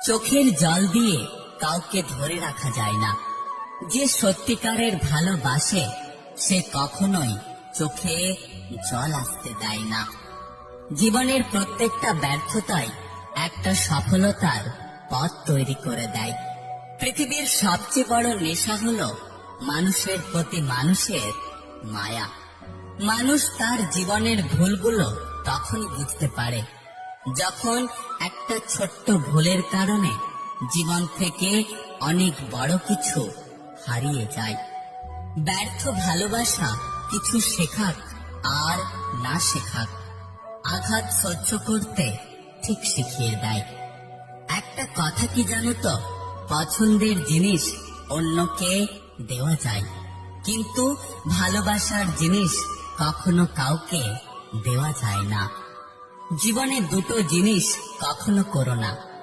চোখের জল দিয়ে কাউকে ধরে রাখা যায় না। যে সত্যিকারের ভালোবাসে সে কখনোই চোখে জল আসতে দেয় না। জীবনের প্রত্যেকটা ব্যর্থতাই একটা সফলতার পথ তৈরি করে দেয়। পৃথিবীর সবচেয়ে বড় নেশা হলো মানুষের প্রতি মানুষের মায়া। মানুষ তার জীবনের ভুলগুলো তখনই বুঝতে পারে যখন একটা ছোট্ট ভুলের কারণে জীবন থেকে অনেক বড় কিছু হারিয়ে যায়। ব্যর্থ ভালোবাসা কিছু শেখাক আর না শেখাক, আঘাত সহ্য করতে ঠিক শিখিয়ে দেয়। একটা কথা কি জানো তো, পছন্দের জিনিস অন্যকে দেওয়া যায়, কিন্তু ভালোবাসার জিনিস কখনো কাউকে দেওয়া যায় না। জীবনে দুটো জিনিস কখনো করো না,